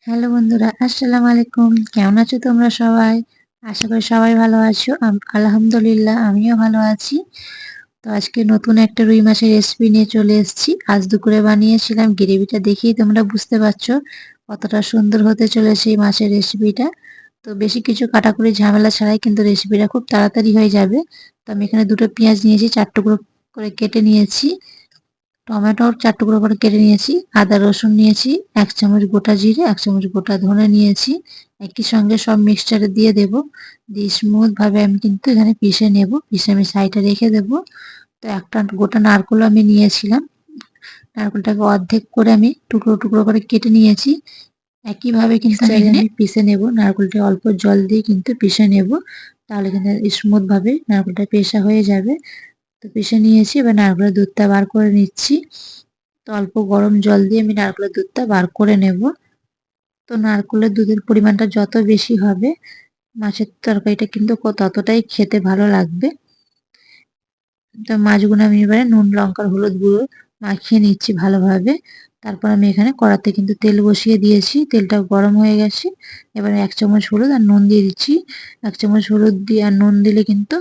Hello বন্ধুরা, আসসালামু আলাইকুম। কেমন আছো তোমরা সবাই? আশা করি সবাই ভালো আছো। আলহামদুলিল্লাহ আমিও ভালো আছি। তো আজকে নতুন একটা রুই মাছের রেসিপি নিয়ে চলে এসেছি। আজ দুপুরে বানিয়েছিলাম, গ্রেভিটা দেখেই তোমরা বুঝতে পারছো কতটা সুন্দর হতে চলেছে এই মাছের রেসিপিটা। তো বেশি কিছু কাটাকুটি ঝামেলা ছাড়াই কিন্তু রেসিপিটা খুব তাড়াতাড়ি হয়ে যাবে। তো আমি এখানে দুটো পেঁয়াজ নিয়েছি, 4 টুকরো করে কেটে নিয়েছি। টমেটো 4 টুকরো করে কেটে নিয়েছি। আদা রসুন নিয়েছি, 1 চামচ গোটা জিরে, 1 চামচ গোটা ধনে নিয়েছি। একই সঙ্গে সব মিক্সচারে দিয়ে দেব। দিয়ে স্মুথ ভাবে আমি কিন্তু এখানে পিষে নেব। পিষে আমি সাইডে রেখে দেব। তো একটা গোটা নারকেল আমি নিয়েছিলাম। নারকেলটাকে অর্ধেক করে আমি টুকরো টুকরো করে কেটে নিয়েছি। একইভাবে কিন্তু আমি পিষে নেব। নারকেলটা অল্প জল দিয়ে কিন্তু পিষে নেব। তাহলে কিন্তু স্মুথ ভাবে নারকেলটা পেষা হয়ে যাবে। তো পিষে নিয়েছি, এবার নারকেলের দুধটা বার করে নিচ্ছি। তো অল্প গরম জল দিয়ে আমি নারকেলের দুধটা বার করে নেব। তো নারকেলের দুধের পরিমাণটা যত বেশি হবে মাছের তরকারিটা কিন্তু ততটাই খেতে ভালো লাগবে। তো মাছগুলো আমি এবারে নুন লঙ্কার হলুদ গুঁড়ো মাখিয়ে নিচ্ছি ভালোভাবে। তারপর আমি এখানে কড়াতে কিন্তু তেল বসিয়ে দিয়েছি, তেলটা গরম হয়ে গেছে। এবারে 1 চামচ হলুদ আর নুন দিয়ে দিচ্ছি। 1 চামচ হলুদ দিয়ে আর নুন দিলে কিন্তু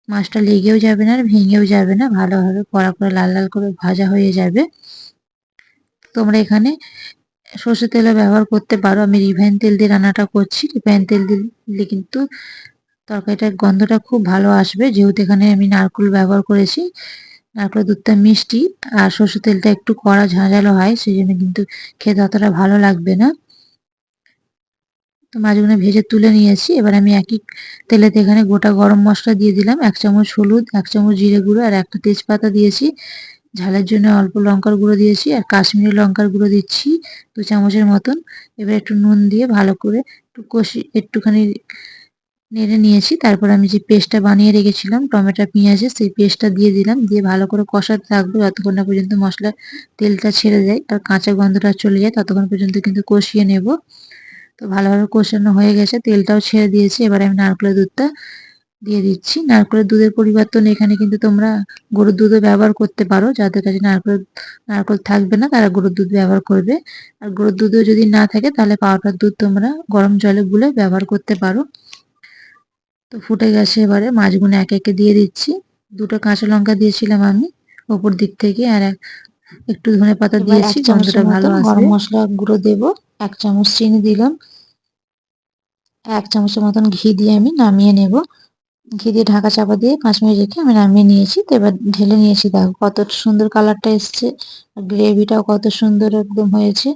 মাছটা লেগেও যাবে না আর ভেঙেও যাবে না, ভালোভাবে কড়া করে লাল লাল করে ভাজা হয়ে যাবে। তোমরা এখানে সর্ষের তেলও ব্যবহার করতে পারো। আমি রিফাইন তেল দিয়ে রান্নাটা করছি। রিফাইন তেল দিলে কিন্তু তরকারিটার গন্ধটা খুব ভালো আসবে, যেহেতু এখানে আমি নারকেল ব্যবহার করেছি। নারকেলের দুধটা মিষ্টি আর সর্ষের তেলটা একটু কড়া ঝাঁঝালো হয়, সেই জন্য কিন্তু খেতে অতটা ভালো লাগবে না। তো মাছগুলো ভেজে তুলে নিয়েছি। এবার আমি একই তেলেতে এখানে গোটা গরম মশলা দিয়ে দিলাম, 1 চামচ হলুদ, 1 চামচ জিরে গুঁড়ো আর একটা তেজপাতা দিয়েছি। ঝালের জন্য অল্প লঙ্কার গুঁড়ো দিয়েছি আর কাশ্মীরি লঙ্কার গুঁড়ো দিচ্ছি 2 চামচের মতন। এবার একটু নুন দিয়ে ভালো করে একটুখানি নেড়ে নিয়েছি। তারপর আমি যে পেস্টটা বানিয়ে রেখেছিলাম টমেটো পেঁয়াজের, সেই পেস্টটা দিয়ে দিলাম। দিয়ে ভালো করে কষাতে থাকবো যতক্ষণ না পর্যন্ত মশলার তেলটা ছেড়ে যায় আর কাঁচা গন্ধটা চলে যায়, ততক্ষণ পর্যন্ত কিন্তু কষিয়ে নেব। তো ভালোভাবে কষানো হয়ে গেছে, তেলটাও ছেড়ে দিয়েছি। এবারে আমি নারকেলের দুধটা দিয়ে দিচ্ছি। নারকেলের দুধের পরিবর্তনে এখানে কিন্তু তোমরা গরুর দুধও ব্যবহার করতে পারো। যাদের কাছে নারকেল থাকবে না তারা গরুর দুধ ব্যবহার করবে। আর গরুর দুধও যদি না থাকে তাহলে পাউডার দুধ তোমরা গরম জলে গুলে ব্যবহার করতে পারো। তো ফুটে গেছে, এবারে মাছগুলো একে একে দিয়ে দিচ্ছি। 2টো কাঁচা লঙ্কা দিয়েছিলাম আমি ওপর দিক থেকে, আর একটু ধনেপাতা দিয়েছি, গন্ধটা ভালো আসবে। গরম মশলা গুঁড়ো দেব, 1 চামচ চিনি দিলাম, 1 চামচের মতন ঘি দিয়ে আমি নামিয়ে নেব। ঘি দিয়ে ঢাকা চাপা দিয়ে 5 মিনিট রেখে আমি নামিয়ে নিয়েছি। তো এবার ঢেলে নিয়েছি, দেখো কত সুন্দর কালারটা এসছে, গ্রেভিটাও কত সুন্দর একদম হয়েছে।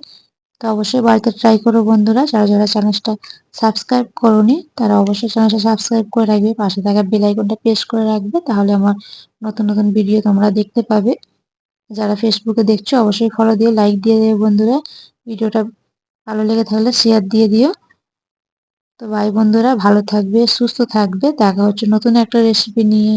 তো অবশ্যই বাড়িতে ট্রাই করো বন্ধুরা। যারা যারা চ্যানেলটা সাবস্ক্রাইব করোনি তারা অবশ্যই চ্যানেলটা সাবস্ক্রাইব করে রাখবে, পাশে থাকা বেল আইকনটা প্রেস করে রাখবে, তাহলে আমার নতুন নতুন ভিডিও তোমরা দেখতে পাবে। যারা ফেসবুকে দেখছো অবশ্যই ফলো দিয়ে লাইক দিয়ে দেবে বন্ধুরা। ভিডিওটা ভালো লেগে থাকলে শেয়ার দিয়ে দিও। তো বাই বন্ধুরা, ভালো থাকবে, সুস্থ থাকবে। দেখা হচ্ছে নতুন একটা রেসিপি নিয়ে।